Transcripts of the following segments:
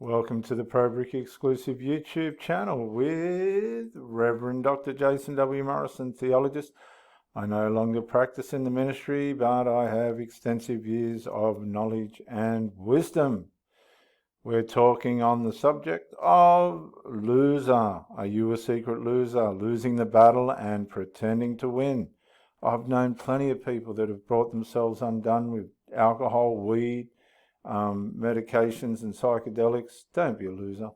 Welcome to the ProBrick exclusive YouTube channel with Reverend Dr. Jason W. Morrison, theologist. I no longer practice in the ministry, but I have extensive years of knowledge and wisdom. We're talking on the subject of loser. Are you a secret loser? Losing the battle and pretending to win. I've known plenty of people that have brought themselves undone with alcohol, weed, medications and psychedelics. Don't be a loser.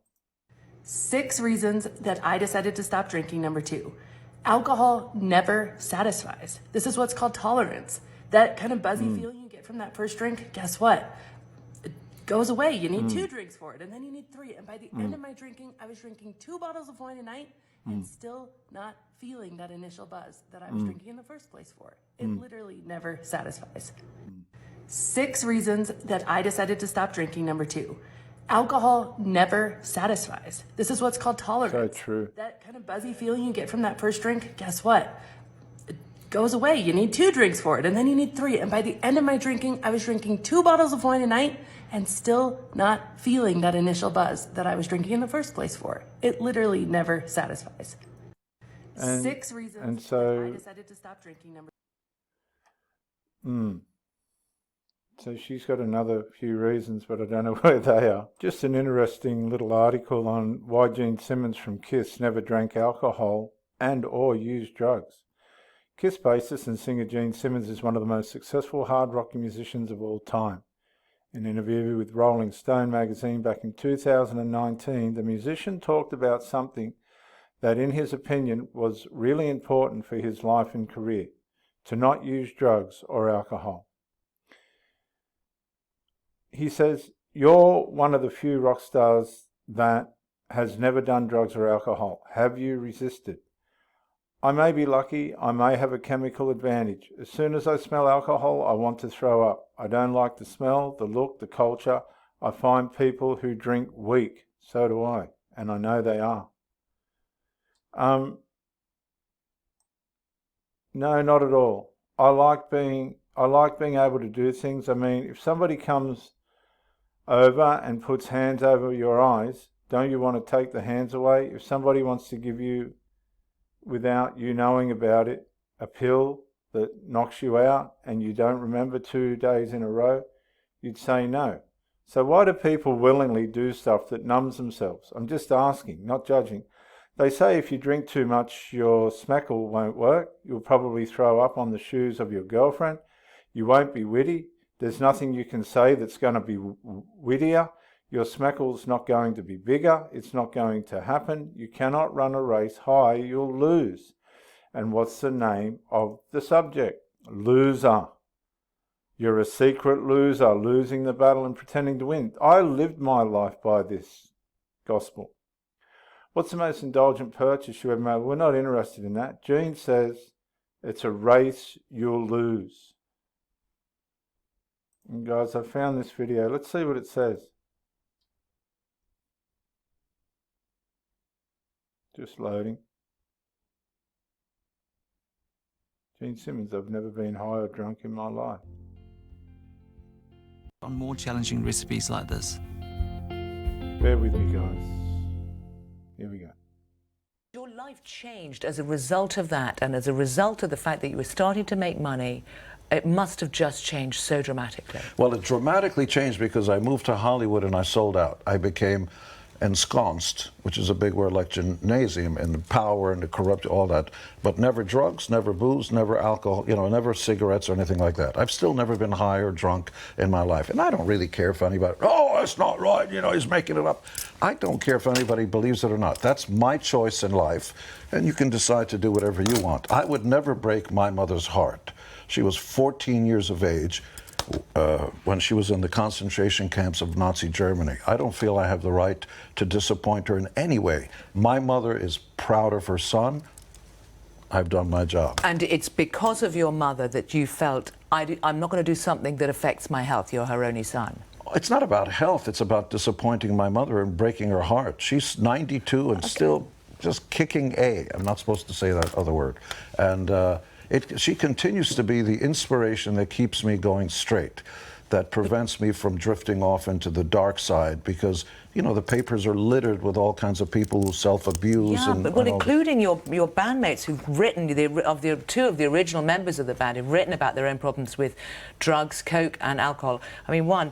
6 reasons that I decided to stop drinking. Number 2, alcohol never satisfies. This is what's called tolerance. That kind of buzzy feeling you get from that first drink, guess what? It goes away. You need 2 drinks for it, and then you need 3. And by the end of my drinking, I was drinking 2 bottles of wine a night and still not feeling that initial buzz that I was drinking in the first place for. It literally never satisfies. 6 reasons that I decided to stop drinking. Number 2, alcohol never satisfies. This is what's called tolerance. So true. That kind of buzzy feeling you get from that first drink, guess what? It goes away. You need 2 drinks for it, and then you need 3. And by the end of my drinking, I was drinking 2 bottles of wine a night and still not feeling that initial buzz that I was drinking in the first place for. It literally never satisfies. 6 reasons that I decided to stop drinking. So she's got another few reasons, but I don't know where they are. Just an interesting little article on why Gene Simmons from KISS never drank alcohol and or used drugs. KISS bassist and singer Gene Simmons is one of the most successful hard rock musicians of all time. In an interview with Rolling Stone magazine back in 2019, the musician talked about something that in his opinion was really important for his life and career: to not use drugs or alcohol. He says, "You're one of the few rock stars that has never done drugs or alcohol. Have you resisted? I may be lucky. I may have a chemical advantage. As soon as I smell alcohol, I want to throw up. I don't like the smell, the look, the culture. I find people who drink weak. So do I. And I know they are." No, not at all. I like being able to do things. I mean, if somebody comes over and puts hands over your eyes, don't you want to take the hands away? If somebody wants to give you, without you knowing about it, a pill that knocks you out and you don't remember 2 days in a row, you'd say no. So why do people willingly do stuff that numbs themselves? I'm just asking, not judging. They say if you drink too much, your smackle won't work. You'll probably throw up on the shoes of your girlfriend. You won't be witty. There's nothing you can say that's going to be wittier. Your smackle's not going to be bigger. It's not going to happen. You cannot run a race high. You'll lose. And what's the name of the subject? Loser. You're a secret loser, losing the battle and pretending to win. I lived my life by this gospel. What's the most indulgent purchase you ever made? We're not interested in that. Gene says it's a race you'll lose. And guys, I found this video. Let's see what it says. Just loading. Gene Simmons, I've never been high or drunk in my life. On more challenging recipes like this. Bear with me, guys. Here we go. Your life changed as a result of that, and as a result of the fact that you were starting to make money. It must have just changed so dramatically. Well, it dramatically changed because I moved to Hollywood and I sold out. I became ensconced, which is a big word like gymnasium, in the power and the corrupt, all that. But never drugs, never booze, never alcohol, never cigarettes or anything like that. I've still never been high or drunk in my life. And I don't really care if anybody, oh, that's not right, he's making it up. I don't care if anybody believes it or not. That's my choice in life. And you can decide to do whatever you want. I would never break my mother's heart. She was 14 years of age when she was in the concentration camps of Nazi Germany. I don't feel I have the right to disappoint her in any way. My mother is proud of her son. I've done my job. And it's because of your mother that you felt, I'm not going to do something that affects my health. You're her only son. It's not about health. It's about disappointing my mother and breaking her heart. She's 92 and still just kicking A. I'm not supposed to say that other word. And she continues to be the inspiration that keeps me going straight. that prevents me from drifting off into the dark side, because you know the papers are littered with all kinds of people who self-abuse. Yeah, and, but well, and all including your bandmates who've written, two of the original members of the band who've written about their own problems with drugs, coke and alcohol. I mean,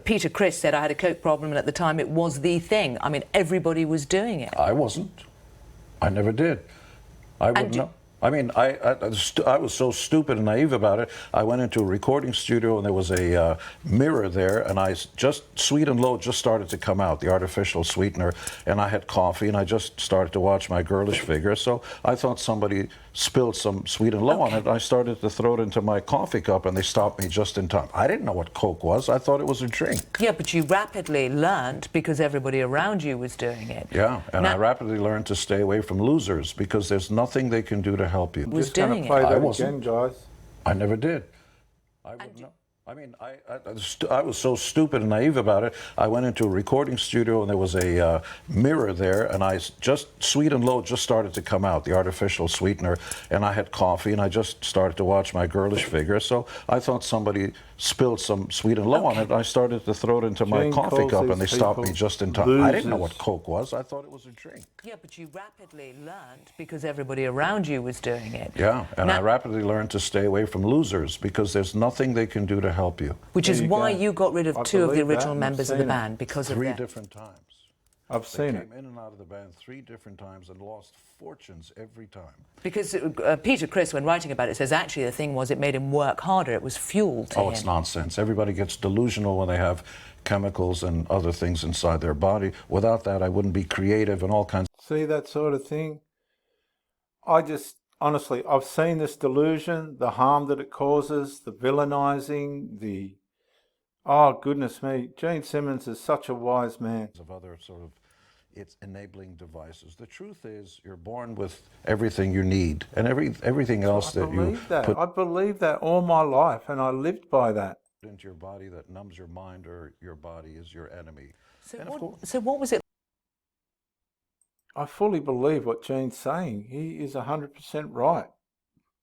Peter Criss said, I had a coke problem, and at the time it was the thing. I mean, everybody was doing it. I wasn't. I never did. I wouldn't know. I mean, I was so stupid and naive about it. I went into a recording studio and there was a mirror there, and Sweet and Low just started to come out, the artificial sweetener, and I had coffee and I just started to watch my girlish figure. So I thought somebody spilled some Sweet and Low on it. I started to throw it into my coffee cup and they stopped me just in time. I didn't know what Coke was. I thought it was a drink. Yeah, but you rapidly learned because everybody around you was doing it. Yeah, and Now, I rapidly learned to stay away from losers, because there's nothing they can do to help you. was Just gonna doing play it. I that wasn't. again, guys. I never did. I wouldn't know. I mean, I was so stupid and naive about it. I went into a recording studio and there was a mirror there, and Sweet and Low just started to come out, the artificial sweetener, and I had coffee and I just started to watch my girlish figure. So I thought somebody spilled some Sweet and Low on it. I started to throw it into my Gene coffee calls cup and they these stopped me people just in time. I didn't know losers. what Coke was. I thought it was a drink. Yeah, but you rapidly learned because everybody around you was doing it. Yeah, and Now- I rapidly learned to stay away from losers, because there's nothing they can do to help you. Which is There you why go. you got rid of I two of the believe that, original and I've members of the seen it. band because of 3 that. different times. I've seen They it. came in and out of the band 3 different times and lost fortunes every time. Because Peter Criss, when writing about it, says actually the thing was it made him work harder. It was fuel to him. Oh, it's nonsense. Everybody gets delusional when they have chemicals and other things inside their body. Without that, I wouldn't be creative and all kinds. See that sort of thing? Honestly, I've seen this delusion, the harm that it causes, the villainizing, oh, goodness me. Gene Simmons is such a wise man. Of other sort of its enabling devices. The truth is, you're born with everything you need, and everything else that you put I believe that all my life, and I lived by that. into your body that numbs your mind or your body is your enemy. So And of course- what was it? I fully believe what Gene's saying. He is 100% right.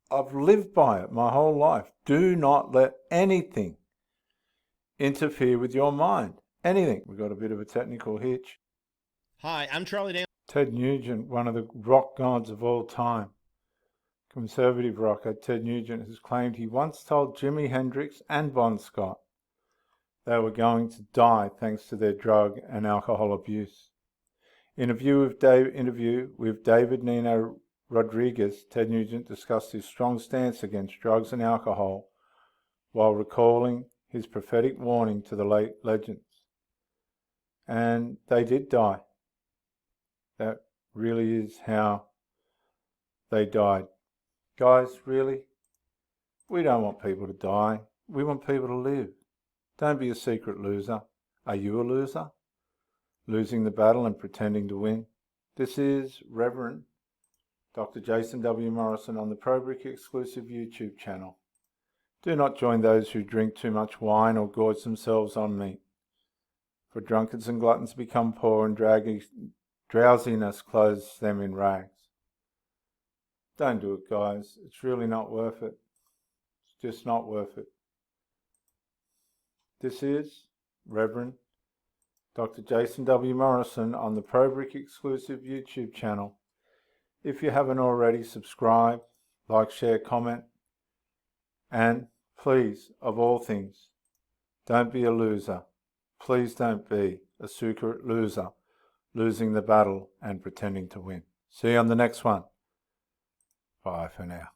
I've lived by it my whole life. Do not let anything interfere with your mind. Anything. We've got a bit of a technical hitch. Hi, I'm Charlie Daniels. Ted Nugent, one of the rock gods of all time, conservative rocker Ted Nugent, has claimed he once told Jimi Hendrix and Bon Scott they were going to die thanks to their drug and alcohol abuse. In an interview with David Nino Rodriguez, Ted Nugent discussed his strong stance against drugs and alcohol while recalling his prophetic warning to the late legends. And they did die. That really is how they died. Guys, really, we don't want people to die. We want people to live. Don't be a secret loser. Are you a loser? Losing the battle and pretending to win? This is Reverend Dr. Jason W. Morrison on the ProBrick exclusive YouTube channel. Do not join those who drink too much wine or gorge themselves on meat. For drunkards and gluttons become poor, and drowsiness clothes them in rags. Don't do it, guys. It's really not worth it. It's just not worth it. This is Reverend Dr. Jason W. Morrison on the ProBrick exclusive YouTube channel. If you haven't already, subscribe, like, share, comment, and please, of all things, don't be a loser. Please don't be a secret loser, losing the battle and pretending to win. See you on the next one. Bye for now.